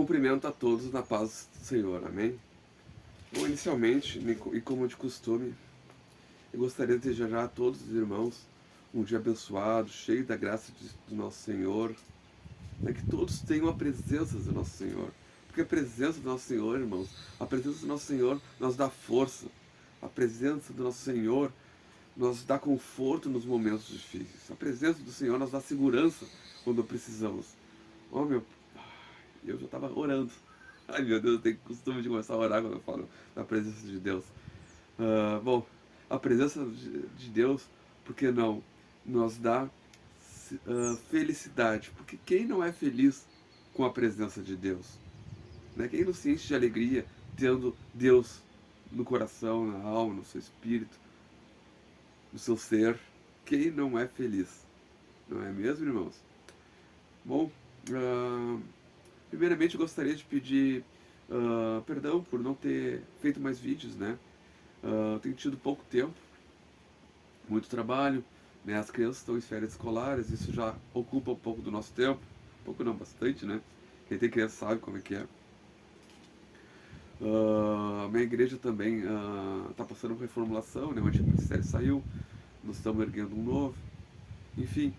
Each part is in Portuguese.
Cumprimento a todos na paz do Senhor, amém? Bom, inicialmente, e como de costume, eu gostaria de desejar a todos os irmãos um dia abençoado, cheio da graça do nosso Senhor, né? Que todos tenham a presença do nosso Senhor, porque a presença do nosso Senhor, irmãos, a presença do nosso Senhor nos dá força, a presença do nosso Senhor nos dá conforto nos momentos difíceis, a presença do Senhor nos dá segurança quando precisamos. Oh, meu, eu já estava orando. Ai, meu Deus, eu tenho costume de começar a orar quando eu falo da presença de Deus. Bom, a presença de Deus, por que não, nos dá felicidade. Porque quem não é feliz com a presença de Deus? Né? Quem não se enche de alegria tendo Deus no coração, na alma, no seu espírito, no seu ser? Quem não é feliz? Não é mesmo, irmãos? Bom, primeiramente eu gostaria de pedir perdão por não ter feito mais vídeos, né? Tenho tido pouco tempo, muito trabalho, né? As crianças estão em férias escolares, isso já ocupa um pouco do nosso tempo, pouco não, bastante, né? Quem tem criança sabe como é que é. A minha igreja também está passando por reformulação, né? O antigo ministério saiu, nós estamos erguendo um novo, enfim.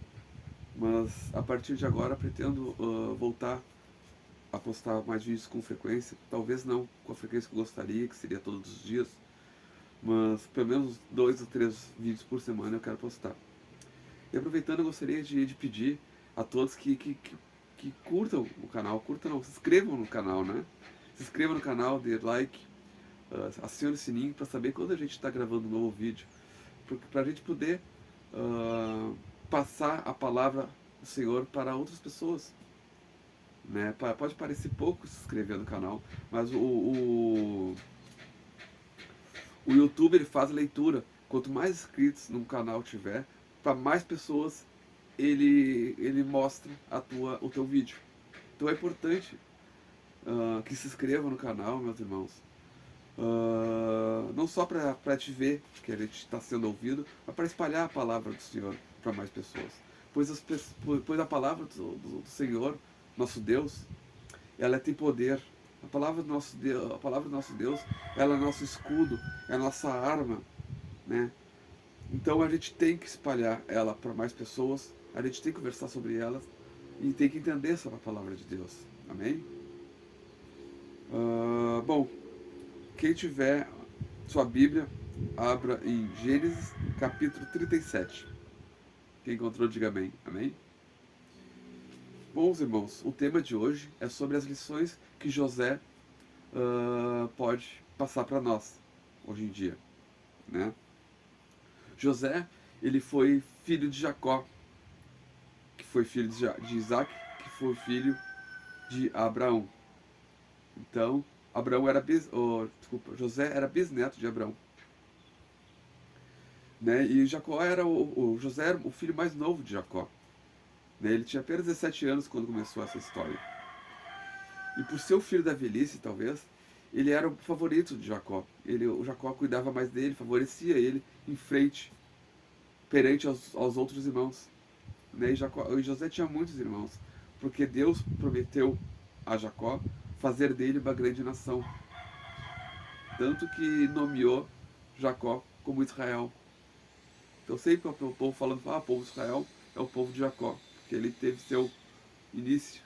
Mas a partir de agora pretendo voltar a postar mais vídeos com frequência, talvez não com a frequência que eu gostaria, que seria todos os dias, mas pelo menos 2 ou 3 vídeos por semana eu quero postar. E aproveitando, eu gostaria de pedir a todos que curtam o canal, curtam não, se inscrevam no canal, né? Se inscrevam no canal, dê like, acione o sininho para saber quando a gente está gravando um novo vídeo, para a gente poder passar a palavra do Senhor para outras pessoas. Né? Pode parecer pouco se inscrever no canal, mas o YouTube ele faz leitura. Quanto mais inscritos no canal tiver, para mais pessoas ele mostra o teu vídeo. Então é importante que se inscreva no canal, meus irmãos. Não só para te ver que a gente está sendo ouvido, mas para espalhar a palavra do Senhor para mais pessoas. Pois a palavra do Senhor, nosso Deus, ela tem poder. A palavra do nosso Deus, ela é nosso escudo, é a nossa arma, né? Então a gente tem que espalhar ela para mais pessoas, a gente tem que conversar sobre elas e tem que entender sobre a palavra de Deus. Amém? Bom, quem tiver sua Bíblia, abra em Gênesis capítulo 37. Quem encontrou, diga amém. Amém? Bons irmãos, o tema de hoje é sobre as lições que José pode passar para nós hoje em dia, né? José, ele foi filho de Jacó, que foi filho de Isaac, que foi filho de Abraão. Então, José era bisneto de Abraão, né? E Jacó José era o filho mais novo de Jacó, né? Ele tinha apenas 17 anos quando começou essa história. E por ser o filho da velhice, talvez, ele era o favorito de Jacó. O Jacó cuidava mais dele, favorecia ele em frente, perante aos outros irmãos. Né? E José tinha muitos irmãos, porque Deus prometeu a Jacó fazer dele uma grande nação. Tanto que nomeou Jacó como Israel. Então sempre o povo falando, o povo de Israel é o povo de Jacó, porque ele teve seu início.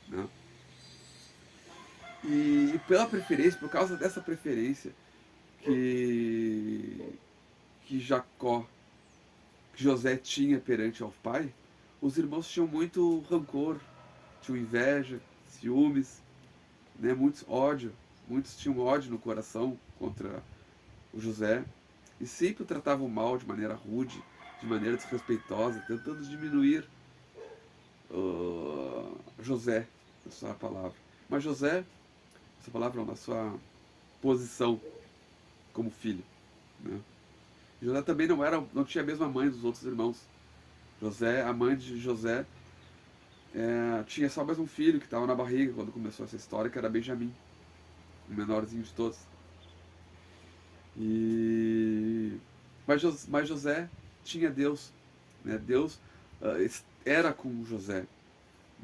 Né? E pela preferência, por causa dessa preferência que José tinha perante ao pai, os irmãos tinham muito rancor, tinham inveja, ciúmes, né, muitos tinham ódio no coração contra o José, e sempre o tratavam mal de maneira rude, de maneira desrespeitosa, tentando diminuir José, na sua palavra. Mas José, essa palavra não, na sua posição como filho, né? José também não tinha a mesma mãe dos outros irmãos. A mãe de José, tinha só mais um filho que estava na barriga quando começou essa história, que era Benjamim, o menorzinho de todos. Mas José tinha Deus, né? Deus era com José,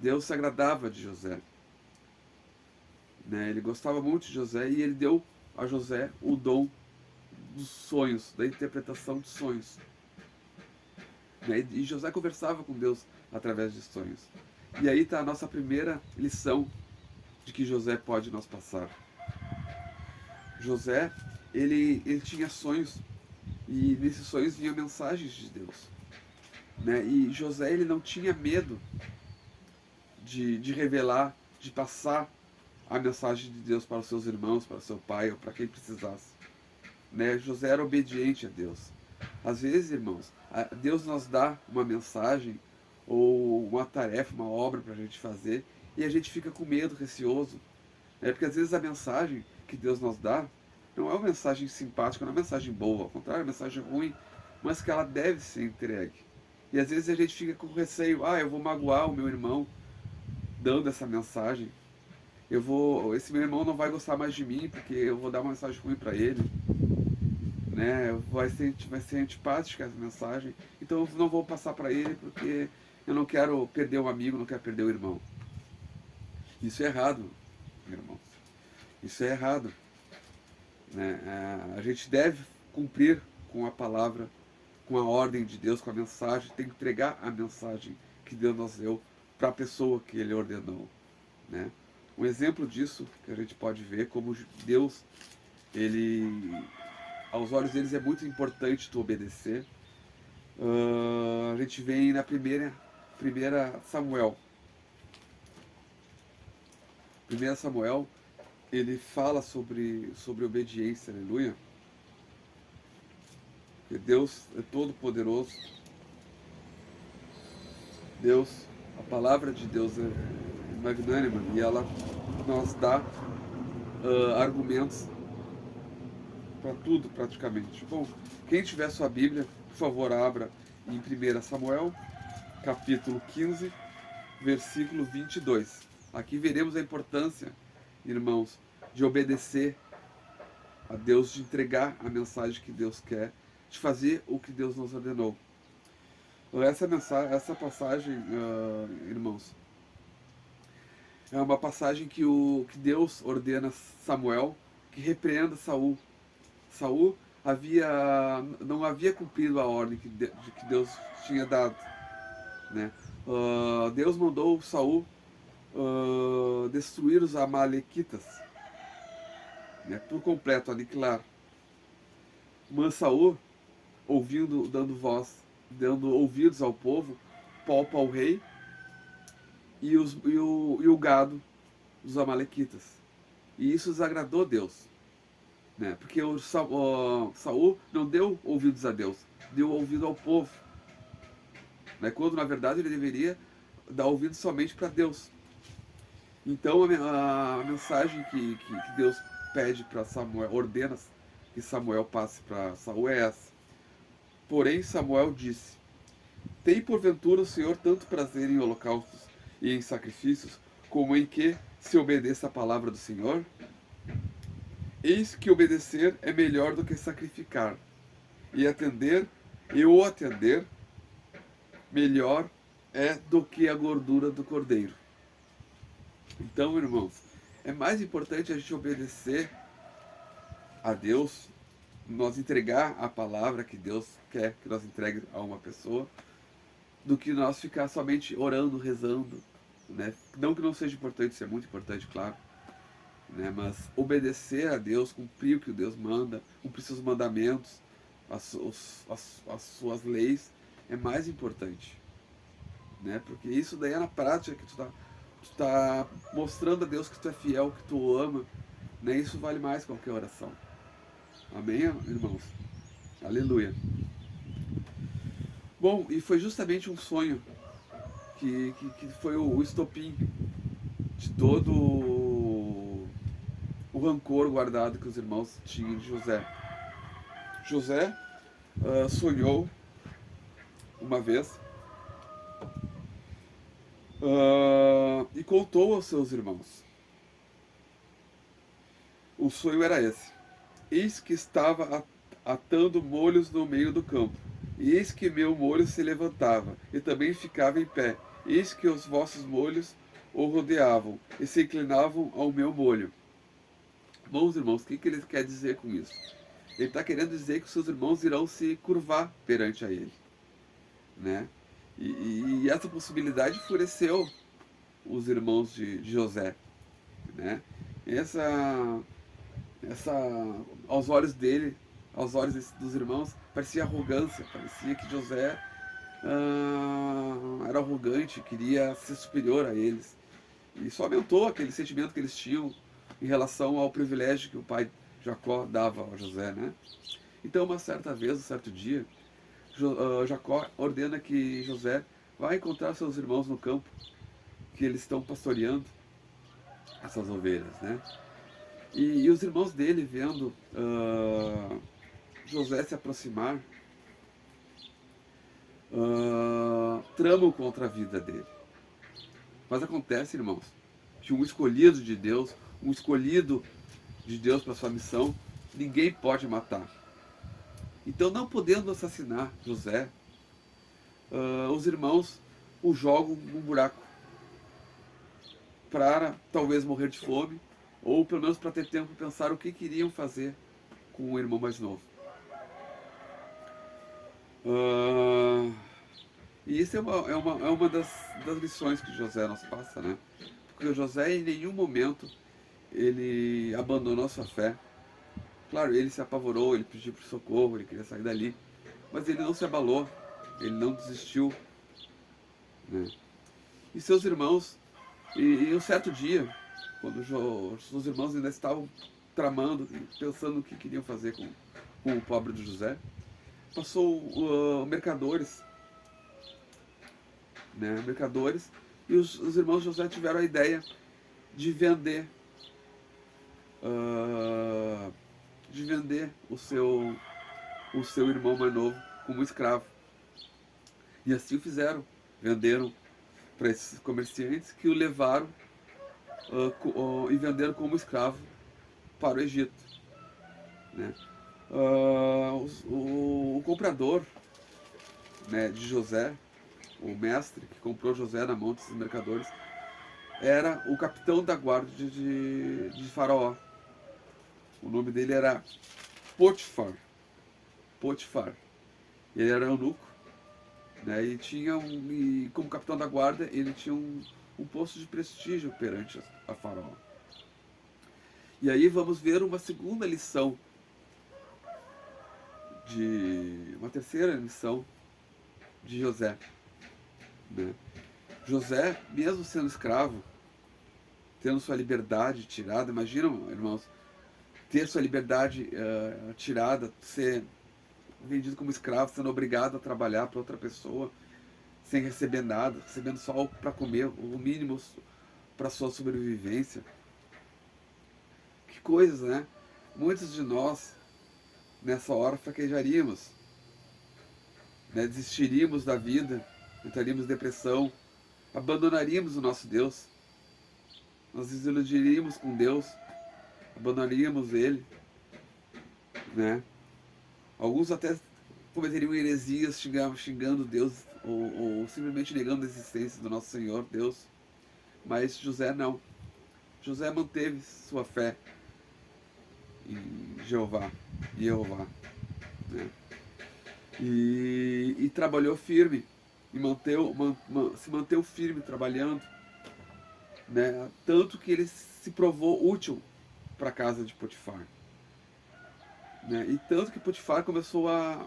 Deus se agradava de José, né? Ele gostava muito de José e ele deu a José o dom dos sonhos, da interpretação de sonhos, né? E José conversava com Deus através de sonhos. E aí está a nossa primeira lição de que José pode nos passar. José, ele tinha sonhos, e nesses sonhos vinham mensagens de Deus, né? E José, ele não tinha medo de revelar, de passar a mensagem de Deus para os seus irmãos, para o seu pai ou para quem precisasse, né? José era obediente a Deus. Às vezes, irmãos, Deus nos dá uma mensagem ou uma tarefa, uma obra para a gente fazer, e a gente fica com medo, receoso, né? Porque às vezes a mensagem que Deus nos dá não é uma mensagem simpática, não é uma mensagem boa, ao contrário, é uma mensagem ruim, mas que ela deve ser entregue. E às vezes a gente fica com receio, eu vou magoar o meu irmão dando essa mensagem, esse meu irmão não vai gostar mais de mim porque eu vou dar uma mensagem ruim para ele, né? Vai ser antipática essa mensagem, então eu não vou passar para ele porque eu não quero perder um amigo, não quero perder o irmão. Isso é errado, irmãos. Isso é errado, né? A gente deve cumprir com a palavra, com a ordem de Deus, com a mensagem, tem que entregar a mensagem que Deus nos deu para a pessoa que Ele ordenou, né? Um exemplo disso que a gente pode ver como Deus, aos olhos deles é muito importante tu obedecer. A gente vem na primeira Samuel. 1 Samuel, ele fala sobre obediência, aleluia. Porque Deus é todo poderoso. Deus, a palavra de Deus é magnânima e ela nos dá argumentos para tudo praticamente. Bom, quem tiver sua Bíblia, por favor, abra em 1 Samuel, capítulo 15, versículo 22. Aqui veremos a importância, irmãos, de obedecer a Deus, de entregar a mensagem que Deus quer, de fazer o que Deus nos ordenou. Essa passagem, irmãos, é uma passagem que Deus ordena Samuel que repreenda Saul. Saul não havia cumprido a ordem que Deus tinha dado, né? Deus mandou Saul destruir os amalequitas, né, por completo, aniquilar. Mas Saul, dando ouvidos ao povo, poupa o rei e o gado dos amalequitas. E isso desagradou Deus, né? Porque Saul não deu ouvidos a Deus, deu ouvido ao povo, né? Quando na verdade ele deveria dar ouvido somente para Deus. Então a mensagem que Deus pede para Samuel, ordena que Samuel passe para Saul é essa. Porém Samuel disse: tem porventura o Senhor tanto prazer em holocaustos e em sacrifícios, como em que se obedeça a palavra do Senhor? Eis que obedecer é melhor do que sacrificar, e o atender melhor é do que a gordura do cordeiro. Então, irmãos, é mais importante a gente obedecer a Deus, nós entregar a palavra que Deus quer que nós entregue a uma pessoa, do que nós ficar somente orando, rezando, né? Não que não seja importante, isso é muito importante, claro, né? Mas obedecer a Deus, cumprir o que Deus manda, cumprir seus mandamentos, as suas leis, é mais importante, né? Porque isso daí é na prática que tu tá mostrando a Deus que tu é fiel, que tu o ama, né? Isso vale mais que qualquer oração. Amém, irmãos? Aleluia. Bom, e foi justamente um sonho que foi o estopim de todo o rancor guardado que os irmãos tinham de José. José sonhou uma vez e contou aos seus irmãos. O sonho era esse: eis que estava atando molhos no meio do campo, e eis que meu molho se levantava, e também ficava em pé, Eis que os vossos molhos o rodeavam e se inclinavam ao meu molho. Bons irmãos, o que ele quer dizer com isso? Ele está querendo dizer que os seus irmãos irão se curvar perante a ele, né? E essa possibilidade enfureceu os irmãos de José, né? Essa, aos olhos dele, aos olhos dos irmãos, parecia arrogância, parecia que José era arrogante, queria ser superior a eles. E isso aumentou aquele sentimento que eles tinham em relação ao privilégio que o pai Jacó dava a José, né? Então, uma certa vez, um certo dia, Jacó ordena que José vá encontrar seus irmãos no campo, que eles estão pastoreando essas ovelhas, né? E os irmãos dele, vendo José se aproximar, tramam contra a vida dele. Mas acontece, irmãos, que um escolhido de Deus para sua missão, ninguém pode matar. Então, não podendo assassinar José, os irmãos o jogam num buraco para talvez morrer de fome, ou pelo menos para ter tempo de pensar o que queriam fazer com o irmão mais novo. E isso é uma das lições que José nos passa, né? Porque o José em nenhum momento ele abandonou a sua fé. Claro, ele se apavorou, ele pediu por socorro, ele queria sair dali, mas ele não se abalou, ele não desistiu, né? E seus irmãos, e um certo dia, quando os irmãos ainda estavam tramando, pensando no que queriam fazer com o pobre do José, passou mercadores, né? Mercadores, e os irmãos de José tiveram a ideia de vender o seu irmão mais novo como escravo. E assim o fizeram. Venderam para esses comerciantes que o levaram e venderam como escravo para o Egito, né? O comprador, né, de José, o mestre que comprou José na mão desses mercadores, era o capitão da guarda de Faraó. O nome dele era Potifar. Ele era eunuco, né? E como capitão da guarda, ele tinha um posto de prestígio perante a Faraó. E aí vamos ver uma segunda lição, uma terceira lição de José, né? José, mesmo sendo escravo, tendo sua liberdade tirada, imaginam, irmãos, ter sua liberdade tirada, ser vendido como escravo, sendo obrigado a trabalhar para outra pessoa, sem receber nada, recebendo só algo para comer, o mínimo para sua sobrevivência. Que coisas, né? Muitos de nós, nessa hora, fraquejaríamos, né? Desistiríamos da vida, entraríamos em depressão, abandonaríamos o nosso Deus, nós desiludiríamos com Deus, abandonaríamos Ele, né? Alguns até cometeriam heresias xingando Deus ou simplesmente negando a existência do nosso Senhor Deus. Mas José não. José manteve sua fé em Jeová, né? E trabalhou firme, e se manteve firme trabalhando, né? Tanto que ele se provou útil para a casa de Potifar, né? E tanto que Potifar começou a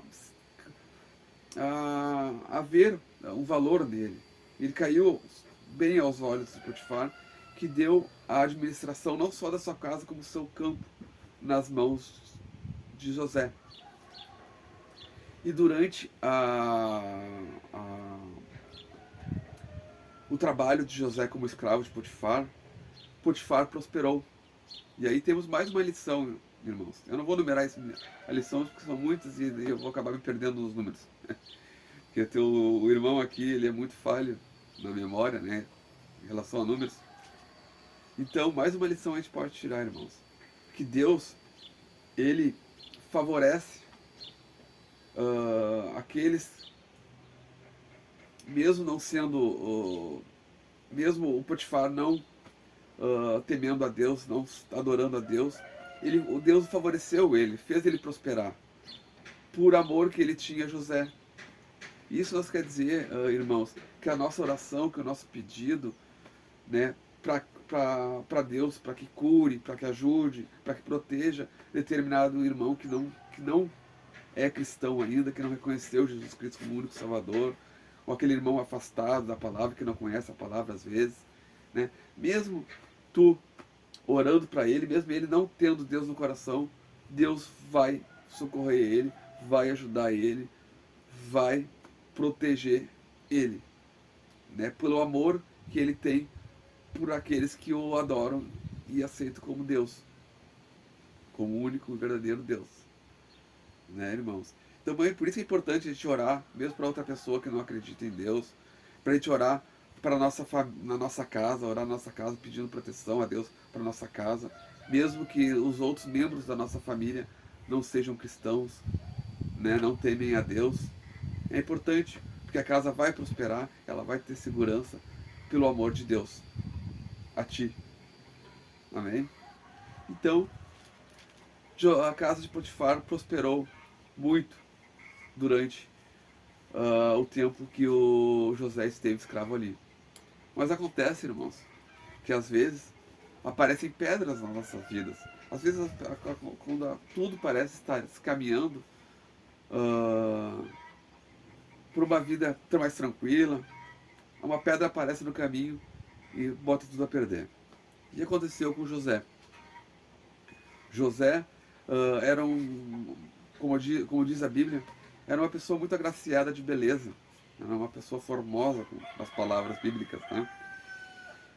ver o valor dele. Ele caiu bem aos olhos de Potifar, que deu a administração não só da sua casa, como do seu campo nas mãos de José. E durante o trabalho de José como escravo de Potifar, Potifar prosperou. E aí temos mais uma lição, irmãos. Eu não vou numerar as lições porque são muitas e eu vou acabar me perdendo nos números. Porque o irmão aqui, ele é muito falho na memória, né, em relação a números. Então, mais uma lição a gente pode tirar, irmãos. Que Deus, Ele favorece aqueles mesmo não sendo, mesmo o Potifar não temendo a Deus, não adorando a Deus, o Deus favoreceu ele, fez ele prosperar, por amor que ele tinha a José. Isso nós quer dizer, irmãos, que a nossa oração, que o nosso pedido, né, para Deus, para que cure, para que ajude, para que proteja determinado irmão que não é cristão ainda, que não reconheceu Jesus Cristo como o único Salvador, ou aquele irmão afastado da palavra, que não conhece a palavra às vezes, né? Mesmo tu orando para ele, mesmo ele não tendo Deus no coração, Deus vai socorrer ele, vai ajudar ele, vai proteger ele, né? Pelo amor que ele tem por aqueles que o adoram e aceitam como Deus, como o único e verdadeiro Deus, né, irmãos? Então, por isso é importante a gente orar, mesmo para outra pessoa que não acredita em Deus, para a gente orar para na nossa casa, orar na nossa casa pedindo proteção a Deus para nossa casa, mesmo que os outros membros da nossa família não sejam cristãos, né, não temem a Deus. É importante, porque a casa vai prosperar, ela vai ter segurança pelo amor de Deus a ti. Amém? Então, a casa de Potifar prosperou muito durante o tempo que o José esteve escravo ali. Mas acontece, irmãos, que às vezes aparecem pedras nas nossas vidas. Às vezes, quando tudo parece estar se caminhando por uma vida mais tranquila, uma pedra aparece no caminho e bota tudo a perder. O que aconteceu com José? José era como diz a Bíblia, era uma pessoa muito agraciada de beleza. Era uma pessoa formosa, com as palavras bíblicas, né?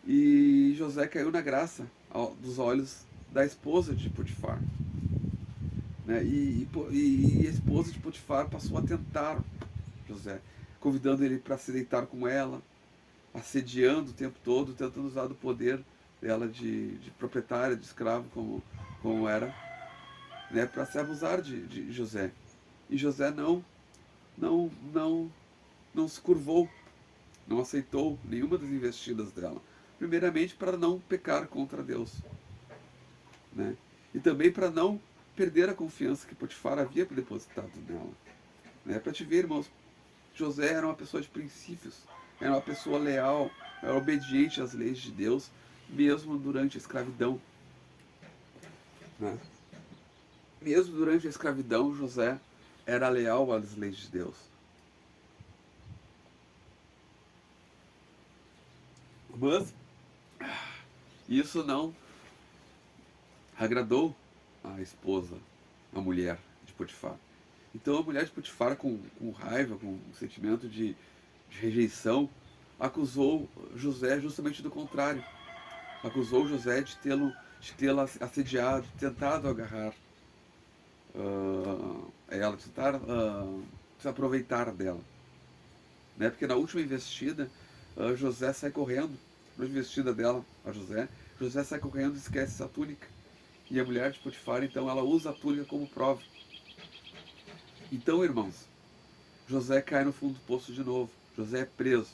E José caiu na graça dos olhos da esposa de Potifar. Né? E a esposa de Potifar passou a tentar José, convidando ele para se deitar com ela, assediando o tempo todo, tentando usar do poder dela de proprietária, de escravo, como era, né, para se abusar de José. E José não, não, não se curvou, não aceitou nenhuma das investidas dela. Primeiramente para não pecar contra Deus, né? E também para não perder a confiança que Potifar havia depositado nela. Né? Para te ver, irmãos, José era uma pessoa de princípios, era uma pessoa leal, era obediente às leis de Deus, mesmo durante a escravidão. Né? Mesmo durante a escravidão, José era leal às leis de Deus. Mas isso não agradou a esposa, a mulher de Potifar. Então a mulher de Potifar, com raiva, com um sentimento de rejeição, acusou José justamente do contrário. Acusou José de tê-la assediado, tentado agarrar ela, tentar se aproveitar dela. Né? Porque na última investida, José sai correndo, na investida dela a José sai correndo e esquece a túnica. E a mulher de Potifar, então, ela usa a túnica como prova. Então, irmãos, José cai no fundo do poço de novo. José é preso.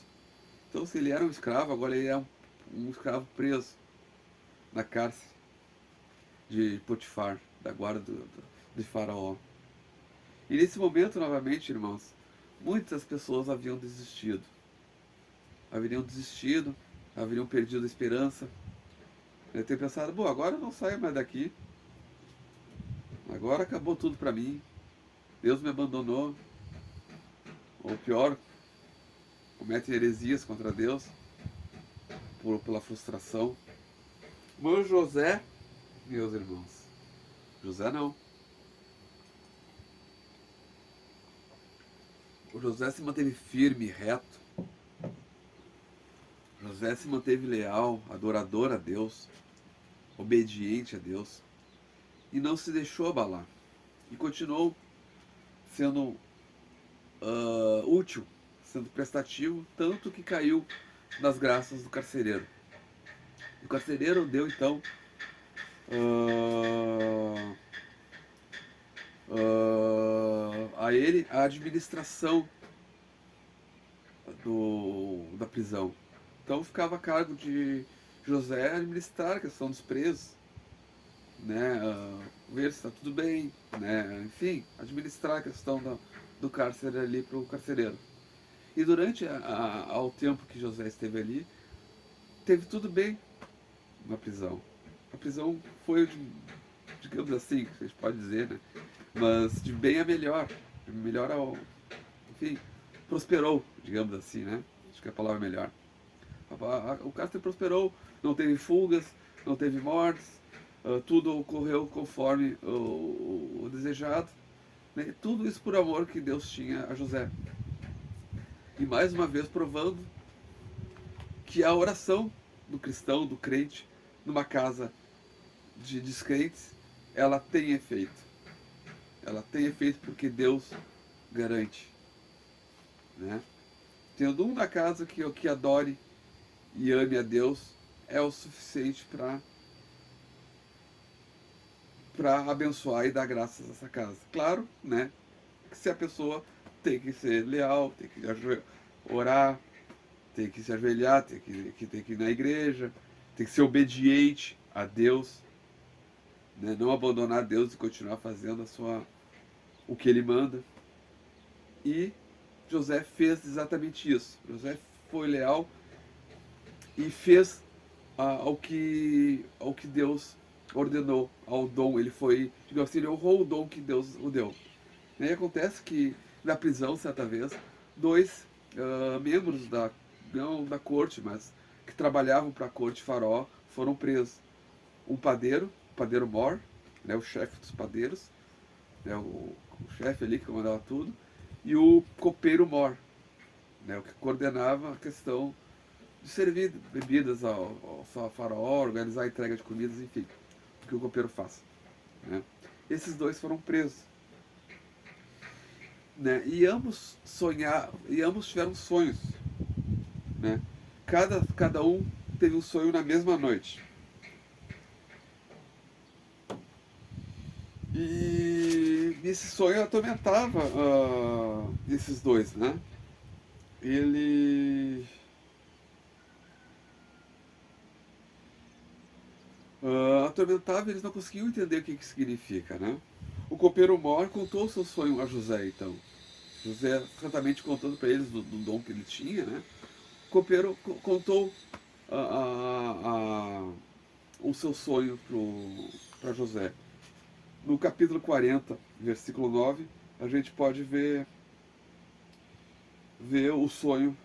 Então, se ele era um escravo, agora ele é um escravo preso na cárcere de Potifar, da guarda de Faraó. E nesse momento, novamente, irmãos, muitas pessoas haviam desistido. Haveriam perdido a esperança. Eu ter pensado, bom, agora eu não saio mais daqui. Agora acabou tudo para mim. Deus me abandonou. Ou pior, comete heresias contra Deus pela frustração. Mas José, meus irmãos, José não. O José se manteve firme e reto. José se manteve leal, adorador a Deus, obediente a Deus, e não se deixou abalar. E continuou sendo útil, sendo prestativo, tanto que caiu nas graças do carcereiro. O carcereiro deu então a ele a administração da prisão. Então ficava a cargo de José administrar a questão dos presos, né, ver se está tudo bem, né, enfim, administrar a questão do cárcere ali para o carcereiro. E durante ao tempo que José esteve ali, teve tudo bem na prisão. A prisão foi, digamos assim, a gente pode dizer, né, mas de bem a melhor, de melhor ao, enfim, prosperou, digamos assim, né, acho que é a palavra melhor. O cárcere prosperou, não teve fugas, não teve mortes, tudo ocorreu conforme o desejado, né? Tudo isso por amor que Deus tinha a José. E mais uma vez provando que a oração do cristão, do crente, numa casa de descrentes, ela tem efeito. Ela tem efeito porque Deus garante, né? Tendo um na casa que adore e ame a Deus, é o suficiente para abençoar e dar graças a essa casa. Claro, né, que se a pessoa tem que ser leal, tem que orar, tem que se ajoelhar, tem que ir na igreja, tem que ser obediente a Deus, né, não abandonar Deus e continuar fazendo o que ele manda. E José fez exatamente isso. José foi leal e fez ao que Deus ordenou, ao dom. Ele foi, digamos assim, ele honrou o dom que Deus o deu. E aí acontece que na prisão, certa vez, dois membros não da corte, mas que trabalhavam para a corte de Faraó, foram presos. Um padeiro, o padeiro Mor, né, o chefe dos padeiros, né, o chefe ali que comandava tudo, e o copeiro Mor, né, o que coordenava a questão de servir bebidas ao faraó, organizar a entrega de comidas, enfim, o que o copeiro faz, né. Esses dois foram presos, né, e ambos tiveram sonhos, né. Cada um teve um sonho na mesma noite. E esse sonho atormentava esses dois, né. Ele atormentava, eles não conseguiam entender o que significa, né? O copeiro Mor contou o seu sonho a José, então. José, certamente contando para eles do dom que ele tinha, né? O copeiro contou o seu sonho para José. No capítulo 40, versículo 9, a gente pode ver o sonho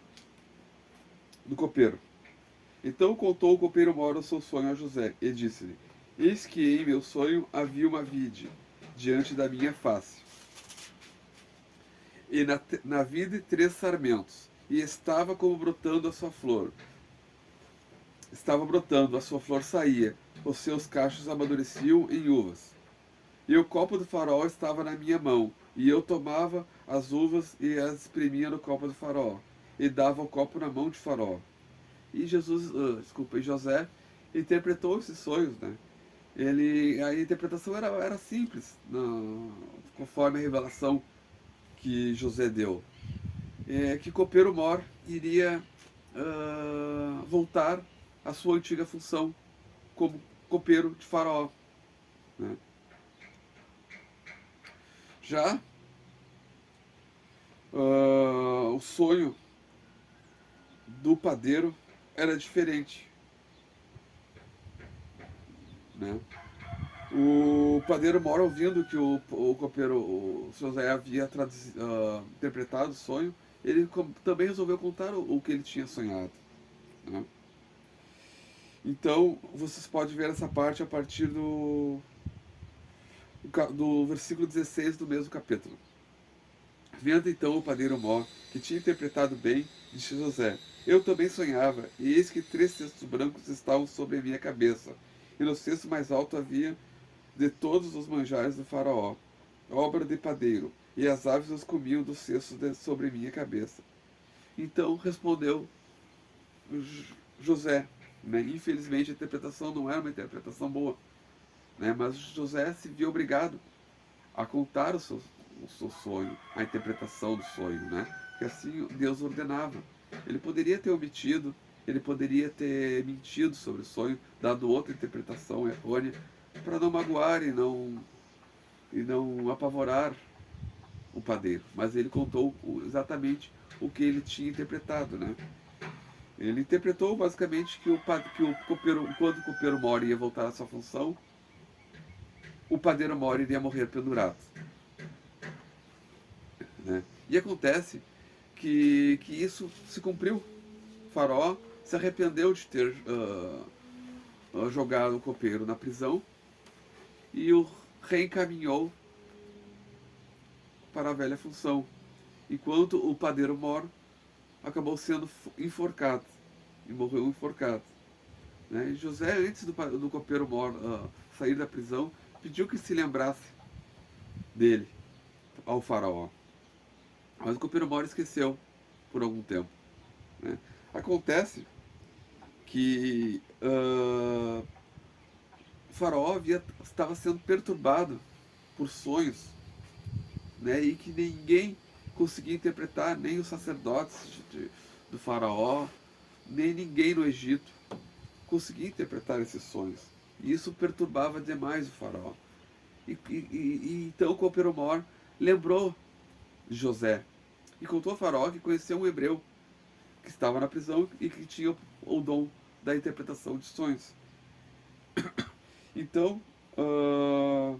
do copeiro. Então contou o copeiro Mor o seu sonho a José, e disse-lhe: Eis que em meu sonho havia uma vide diante da minha face, e na vide 3 sarmentos, e estava como brotando a sua flor. Estava brotando, a sua flor saía, os seus cachos amadureciam em uvas. E o copo do faraó estava na minha mão, e eu tomava as uvas e as espremia no copo do faraó, e dava o copo na mão de faraó. E José interpretou esses sonhos, né? A interpretação era simples, conforme a revelação que José deu. Que copeiro Mor iria voltar à sua antiga função como copeiro de Faraó, né? Já o sonho do padeiro era diferente, né? O padeiro Mor, ouvindo que o copeiro, o José havia interpretado o sonho, ele também resolveu contar o que ele tinha sonhado, né? Então, vocês podem ver essa parte a partir do versículo 16 do mesmo capítulo. Vendo então o padeiro Mor, que tinha interpretado bem, disse a José: Eu também sonhava, e eis que 3 cestos brancos estavam sobre a minha cabeça, e no cesto mais alto havia de todos os manjares do faraó, obra de padeiro, e as aves os comiam dos cestos sobre minha cabeça. Então respondeu José, né? Infelizmente a interpretação não era uma interpretação boa, né? Mas José se viu obrigado a contar o seu sonho, a interpretação do sonho, né? Que assim Deus ordenava. Ele poderia ter omitido, ele poderia ter mentido sobre o sonho, dado outra interpretação errônea, para não magoar e não apavorar o padeiro. Mas ele contou exatamente o que ele tinha interpretado, né? Ele interpretou basicamente que o copeiro, quando o copeiro mor ia voltar à sua função, o padeiro mor iria morrer pendurado, né? E acontece que isso se cumpriu. O Faraó se arrependeu de ter jogado o copeiro na prisão e o reencaminhou para a velha função, enquanto o padeiro mor acabou sendo enforcado e morreu enforcado, né? E José, antes do copeiro mor sair da prisão, pediu que se lembrasse dele ao faraó, mas o copeiro mor esqueceu por algum tempo, né? Acontece que o faraó estava sendo perturbado por sonhos, né? E que ninguém conseguia interpretar, nem os sacerdotes do faraó, nem ninguém no Egito conseguia interpretar esses sonhos. E isso perturbava demais o faraó. E então o copeiro mor lembrou de José e contou ao faraó que conheceu um hebreu que estava na prisão e que tinha o dom da interpretação de sonhos. Então, o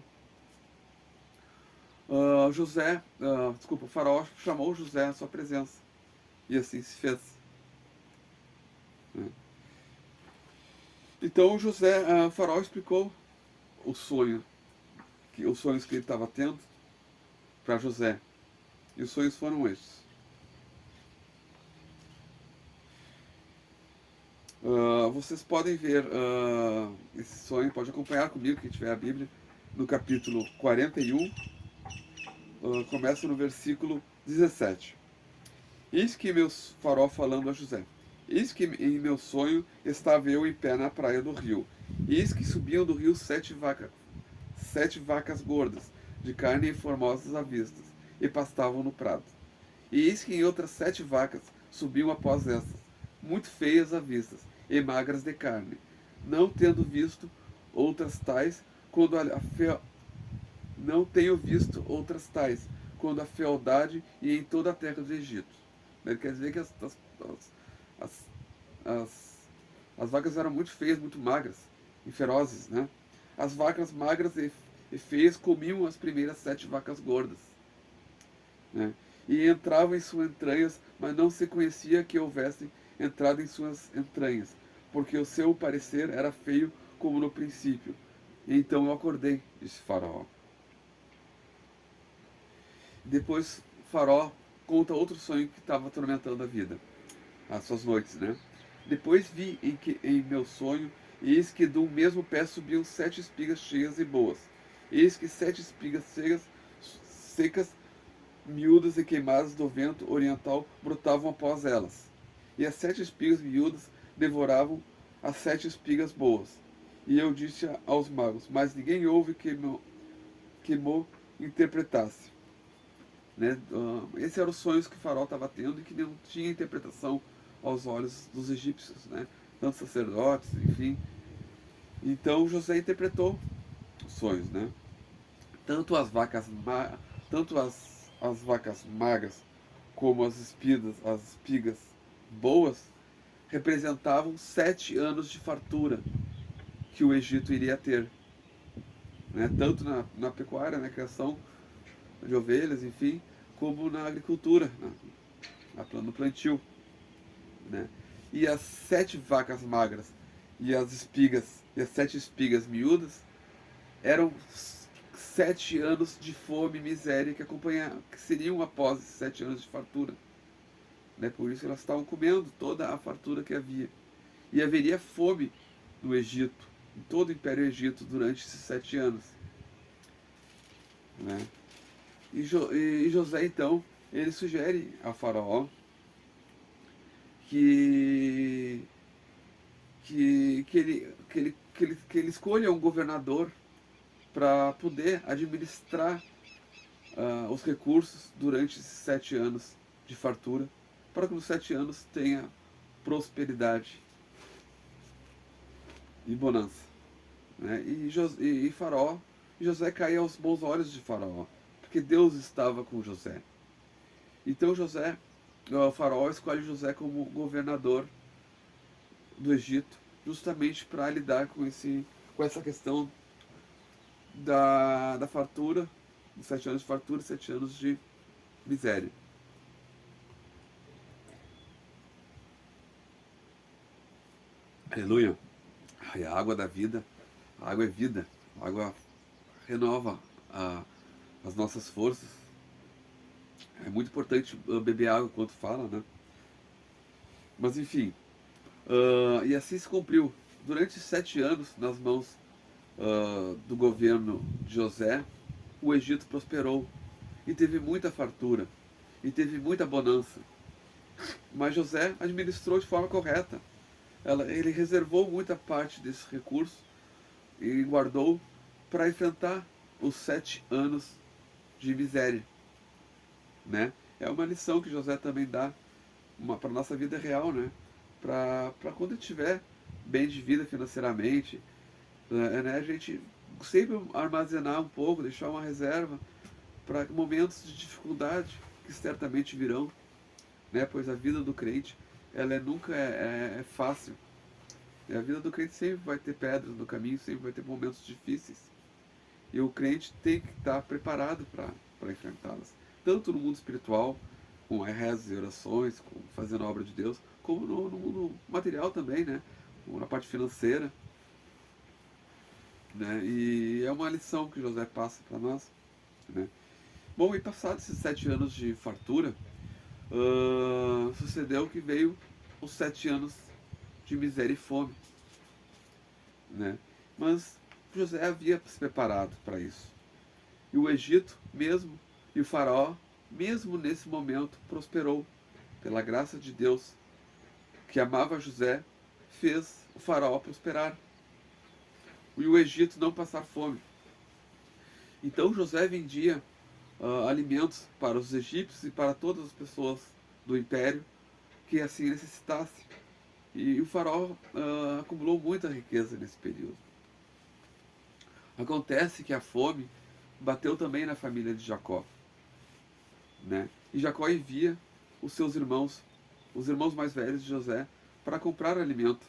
faraó chamou José à sua presença. E assim se fez. Então o faraó explicou os sonhos que ele estava tendo para José. E os sonhos foram estes. Vocês podem ver esse sonho, pode acompanhar comigo, quem tiver a Bíblia, no capítulo 41, começa no versículo 17. Eis que faraó falando a José. Eis que em meu sonho estava eu em pé na praia do rio. Eis que subiam do rio 7 vacas gordas, de carne e formosas à vista, e pastavam no prado. E eis que em outras 7 vacas subiam após estas, muito feias à vista, e magras de carne, não tendo visto outras tais, não tenho visto outras tais, quando a fealdade e em toda a terra do Egito. Ele quer dizer que as vacas eram muito feias, muito magras e ferozes, né? As vacas magras e feias comiam as primeiras 7 vacas gordas, né? E entravam em suas entranhas, mas não se conhecia que houvessem entrado em suas entranhas, porque o seu parecer era feio como no princípio. E então eu acordei, disse Faraó. Depois Faraó conta outro sonho que estava atormentando a vida, as suas noites, né? Depois vi em meu sonho, eis que do mesmo pé subiam 7 espigas cheias e boas. Eis que 7 espigas secas, miúdas e queimadas do vento oriental brotavam após elas. E as 7 espigas miúdas devoravam as 7 espigas boas. E eu disse aos magos, mas ninguém houve que me interpretasse. Né? Esses eram os sonhos que o faraó estava tendo e que não tinha interpretação aos olhos dos egípcios, né? Tanto sacerdotes, enfim. Então José interpretou os sonhos, né? Tanto as vacas magras como as espigas boas representavam 7 anos de fartura que o Egito iria ter, né? Tanto na pecuária, na criação de ovelhas, enfim, como na agricultura, no plantio, né? E as 7 vacas magras e as 7 espigas miúdas eram 7 anos de fome e miséria que seriam após esses 7 anos de fartura, né? Por isso elas estavam comendo toda a fartura que havia. E haveria fome no Egito, em todo o Império Egito, durante esses 7 anos, né? E José, então, ele sugere a Faraó que ele escolha um governador para poder administrar os recursos durante esses 7 anos de fartura, para que nos 7 anos tenha prosperidade e bonança. Né? E Faraó, José caía aos bons olhos de Faraó, porque Deus estava com José. Então o Faraó escolhe José como governador do Egito, justamente para lidar com essa questão da fartura, de 7 anos de fartura e 7 anos de miséria. Aleluia. Ai, a água da vida, a água é vida, a água renova as nossas forças. É muito importante beber água enquanto fala, né? Mas enfim, e assim se cumpriu. Durante 7 anos, nas mãos do governo de José, o Egito prosperou e teve muita fartura e teve muita bonança. Mas José administrou de forma correta. Ele reservou muita parte desse recurso e guardou para enfrentar os 7 anos de miséria. Né? É uma lição que José também dá para a nossa vida real, né? Para quando estiver bem de vida financeiramente, né? A gente sempre armazenar um pouco, deixar uma reserva para momentos de dificuldade que certamente virão, né? Pois a vida do crente ela nunca é fácil. E a vida do crente sempre vai ter pedras no caminho, sempre vai ter momentos difíceis. E o crente tem que estar preparado para enfrentá-las. Tanto no mundo espiritual, com rezas e orações, fazendo a obra de Deus, como no mundo material também, né? Na parte financeira. Né? E é uma lição que José passa para nós. Né? Bom, e passados esses 7 anos de fartura, sucedeu que veio os 7 anos de miséria e fome. Né? Mas José havia se preparado para isso. E o Egito mesmo, e o faraó, mesmo nesse momento, prosperou. Pela graça de Deus, que amava José, fez o faraó prosperar. E o Egito não passar fome. Então José vendia alimentos para os egípcios e para todas as pessoas do império que assim necessitassem. E o faraó acumulou muita riqueza nesse período. Acontece que a fome bateu também na família de Jacó. Né? E Jacó envia os seus irmãos, os irmãos mais velhos de José, para comprar alimento.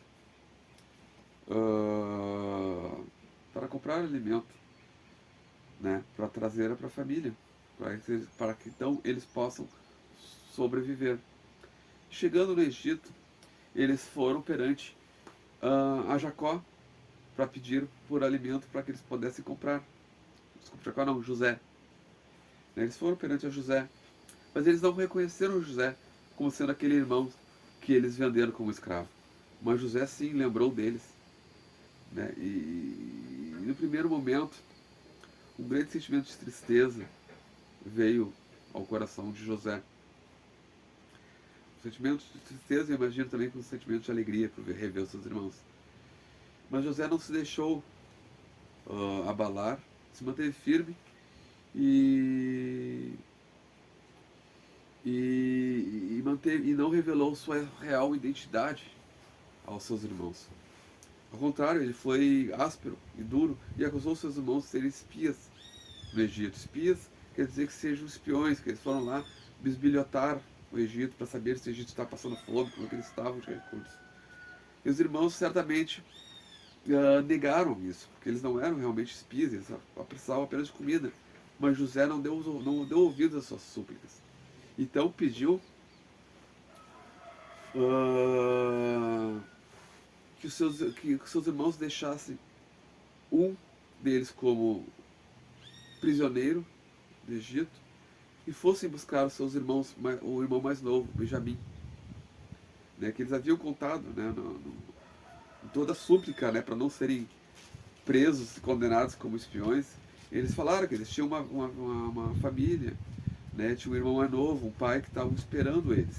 Né? Para trazer para a família, para que então eles possam sobreviver. Chegando no Egito, eles foram perante a Jacó para pedir por alimento para que eles pudessem comprar. Desculpa, Jacó não, José. Eles foram perante a José, mas eles não reconheceram José como sendo aquele irmão que eles venderam como escravo. Mas José sim lembrou deles. Né? E no primeiro momento, um grande sentimento de tristeza veio ao coração de José. Um sentimento de tristeza, eu imagino também com um sentimento de alegria por rever os seus irmãos. Mas José não se deixou abalar, se manteve firme e não revelou sua real identidade aos seus irmãos. Ao contrário, ele foi áspero e duro e acusou seus irmãos de serem espias no Egito. Espias quer dizer que sejam espiões, que eles foram lá bisbilhotar o Egito para saber se o Egito estava passando fome, como é que eles estavam de recursos. E os irmãos certamente negaram isso, porque eles não eram realmente espias, eles precisavam apenas de comida. Mas José não deu ouvidos às suas súplicas. Então pediu que os seus irmãos deixassem um deles como prisioneiro do Egito e fossem buscar os seus irmãos, o irmão mais novo, Benjamim, né, que eles haviam contado, né, em toda a súplica, né, para não serem presos e condenados como espiões. Eles falaram que eles tinham uma família, né, tinha um irmão mais novo, um pai que estavam esperando eles.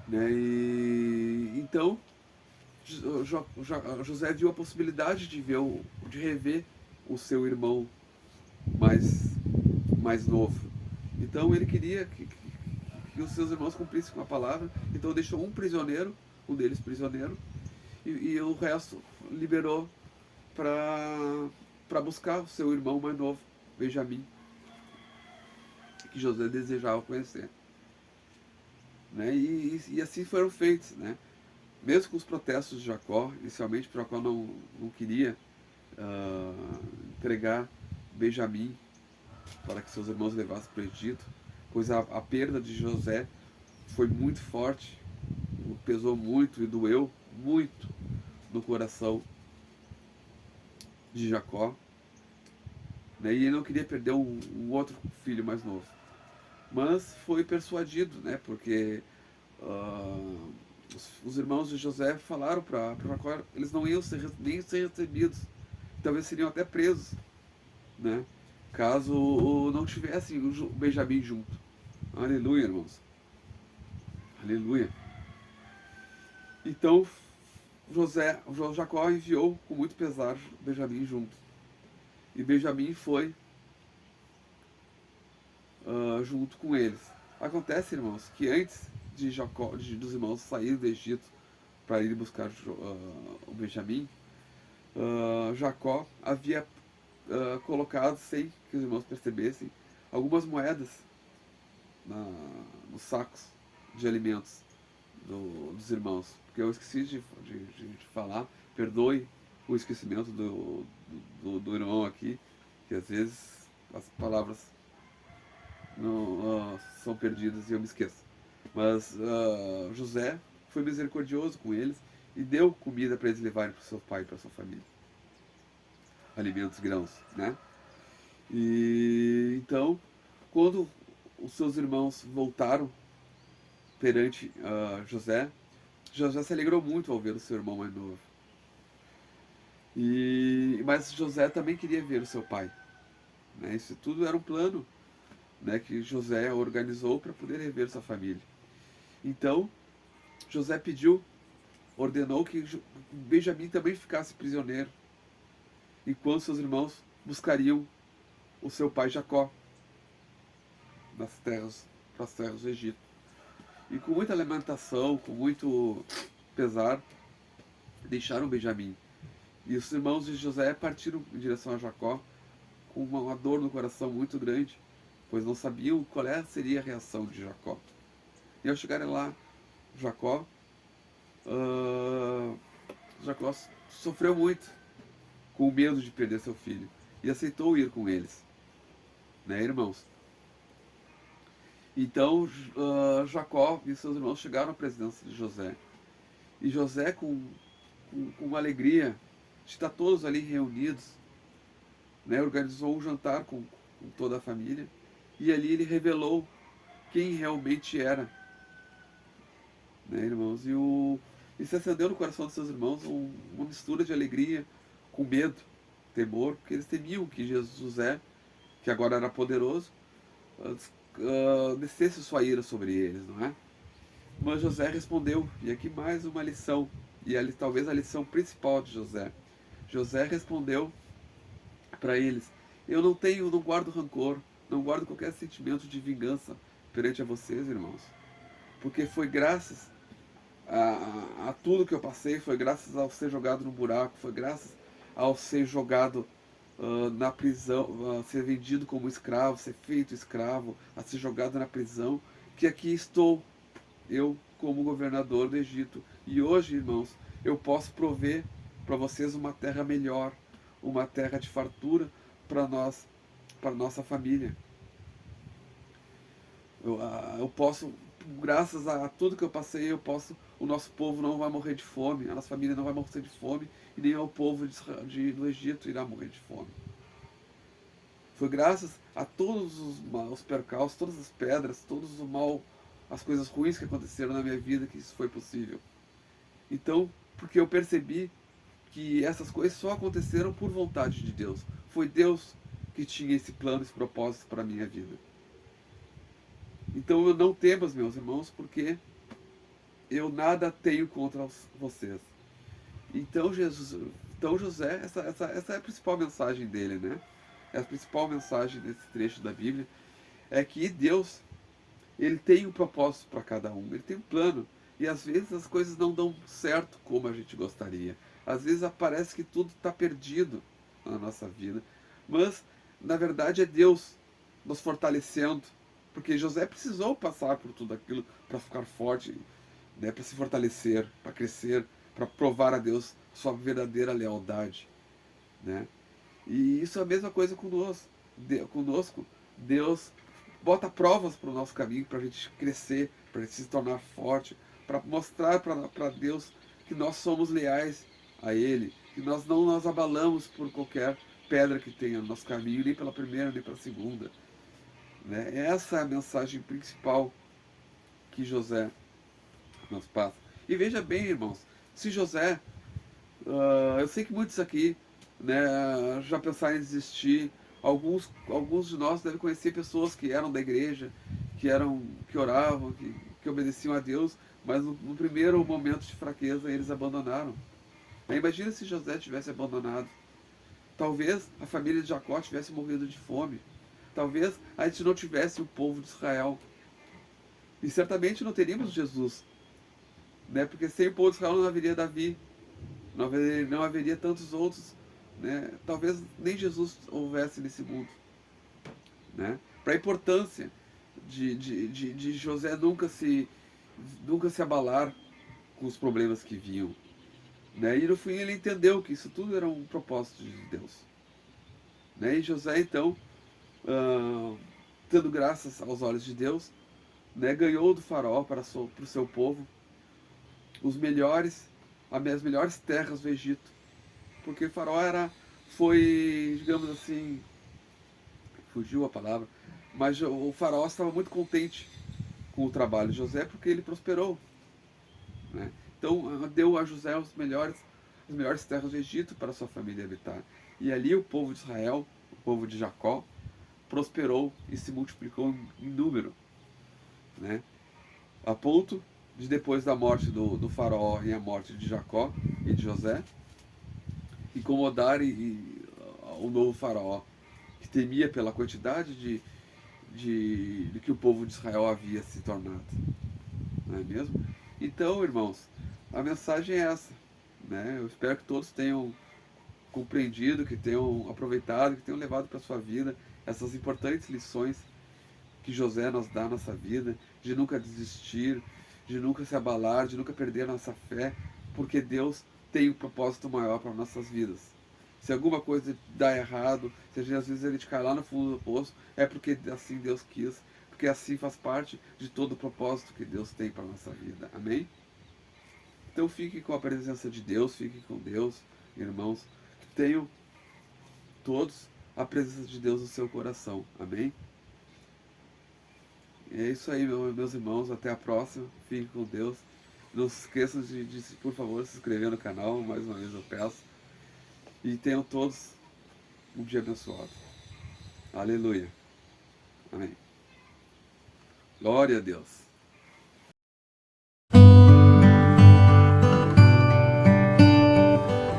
Né, e então José viu a possibilidade de rever o seu irmão mais, mais novo. Então ele queria que os seus irmãos cumprissem com a palavra, então deixou um prisioneiro, um deles prisioneiro, e o resto liberou para buscar o seu irmão mais novo, Benjamim, que José desejava conhecer. Né? E assim foram feitos. Né? Mesmo com os protestos de Jacó, inicialmente Jacó não queria entregar Benjamim para que seus irmãos levassem para o Egito, pois a perda de José foi muito forte, pesou muito e doeu muito no coração de Jacó, né? E ele não queria perder um outro filho mais novo. Mas foi persuadido, né? Porque os irmãos de José falaram para Jacó, eles não iam nem ser recebidos, talvez seriam até presos, né? Caso não tivessem o Benjamim junto. Aleluia, irmãos. Aleluia. Então Jacó enviou com muito pesar Benjamim junto. E Benjamim foi junto com eles. Acontece, irmãos, que antes de Jacó, dos irmãos saírem do Egito para ir buscar o Benjamim, Jacó havia colocado, sem que os irmãos percebessem, algumas moedas nos sacos de alimentos dos irmãos. Porque eu esqueci de falar, perdoe o esquecimento do irmão aqui, que às vezes as palavras não são perdidas e eu me esqueço. Mas José foi misericordioso com eles e deu comida para eles levarem para o seu pai e para a sua família. Alimentos, grãos, né? E então, quando os seus irmãos voltaram perante José se alegrou muito ao ver o seu irmão mais novo. Mas José também queria ver o seu pai. Né? Isso tudo era um plano, né, que José organizou para poder rever sua família. Então, José ordenou que Benjamim também ficasse prisioneiro, enquanto seus irmãos buscariam o seu pai Jacó nas terras do Egito. E com muita lamentação, com muito pesar, deixaram Benjamim. E os irmãos de José partiram em direção a Jacó com uma dor no coração muito grande, pois não sabiam qual seria a reação de Jacó. E ao chegarem lá, Jacó sofreu muito com medo de perder seu filho e aceitou ir com eles, né, irmãos? Então Jacó e seus irmãos chegaram à presença de José. E José, com uma alegria de estar todos ali reunidos, né, organizou um jantar com toda a família. E ali ele revelou quem realmente era, né, irmãos? E se acendeu no coração dos seus irmãos uma mistura de alegria com medo, temor, porque eles temiam que José, que agora era poderoso, descesse sua ira sobre eles, não é? Mas José respondeu, e aqui mais uma lição, e talvez a lição principal de José. José respondeu para eles: eu não guardo rancor, não guardo qualquer sentimento de vingança perante a vocês, irmãos, porque foi graças a tudo que eu passei, foi graças ao ser jogado no buraco, foi graças ao ser jogado na prisão, a ser vendido como escravo, ser feito escravo, a ser jogado na prisão, que aqui estou, eu como governador do Egito. E hoje, irmãos, eu posso prover para vocês uma terra melhor, uma terra de fartura para nossa família. Eu posso, graças a tudo que eu passei, o nosso povo não vai morrer de fome, a nossa família não vai morrer de fome, e nem o povo do Egito irá morrer de fome. Foi graças a todos os percalços, todas as pedras, todos os mal, as coisas ruins que aconteceram na minha vida que isso foi possível. Então, porque eu percebi que essas coisas só aconteceram por vontade de Deus. Foi Deus que tinha esse plano, esse propósito para a minha vida. Então eu não temas, meus irmãos, porque eu nada tenho contra vocês. Então José, essa é a principal mensagem dele, né? é a principal mensagem desse trecho da Bíblia, é que Deus, Ele tem um propósito para cada um, Ele tem um plano. E às vezes as coisas não dão certo como a gente gostaria. Às vezes parece que tudo está perdido na nossa vida. Mas, na verdade, é Deus nos fortalecendo. Porque José precisou passar por tudo aquilo para ficar forte, né, para se fortalecer, para crescer, para provar a Deus sua verdadeira lealdade. Né? E isso é a mesma coisa conosco. Conosco, Deus bota provas para o nosso caminho, para a gente crescer, para a gente se tornar forte, para mostrar para Deus que nós somos leais a Ele, que nós não nos abalamos por qualquer pedra que tenha no nosso caminho, nem pela primeira, nem pela segunda. Né? Essa é a mensagem principal que José nos passa. E veja bem, irmãos, se José, eu sei que muitos aqui, né, já pensaram em desistir. Alguns de nós devem conhecer pessoas que eram da igreja, que oravam, que obedeciam a Deus, mas no primeiro momento de fraqueza eles abandonaram. Imagina se José tivesse abandonado. Talvez a família de Jacó tivesse morrido de fome. Talvez a gente não tivesse o povo de Israel. E certamente não teríamos Jesus. Né? Porque sem o povo de Israel não haveria Davi. Não haveria tantos outros. Né? Talvez nem Jesus houvesse nesse mundo. Né? Para a importância de José nunca se abalar com os problemas que vinham. Né? E no fim ele entendeu que isso tudo era um propósito de Deus. Né? E José então, tendo graças aos olhos de Deus, né, ganhou do faraó para o seu povo as melhores terras do Egito. Porque o faraó foi, digamos assim, fugiu a palavra, mas o faraó estava muito contente com o trabalho de José porque ele prosperou. Né? Então deu a José as melhores terras do Egito para sua família habitar. E ali o povo de Israel, o povo de Jacó, prosperou e se multiplicou em número. Né? A ponto de, depois da morte do faraó e a morte de Jacó e de José, incomodar o novo faraó, que temia pela quantidade de que o povo de Israel havia se tornado. Não é mesmo? Então, irmãos, a mensagem é essa. Né? Eu espero que todos tenham compreendido, que tenham aproveitado, que tenham levado para a sua vida essas importantes lições que José nos dá na nossa vida, de nunca desistir, de nunca se abalar, de nunca perder a nossa fé, porque Deus tem um propósito maior para nossas vidas. Se alguma coisa dá errado, se às vezes a gente cai lá no fundo do poço, é porque assim Deus quis, porque assim faz parte de todo o propósito que Deus tem para a nossa vida. Amém? Então fique com a presença de Deus, fique com Deus, irmãos. Tenham todos a presença de Deus no seu coração. Amém? E é isso aí, meus irmãos. Até a próxima. Fiquem com Deus. Não se esqueçam por favor, se inscrever no canal. Mais uma vez eu peço. E tenham todos um dia abençoado. Aleluia. Amém. Glória a Deus.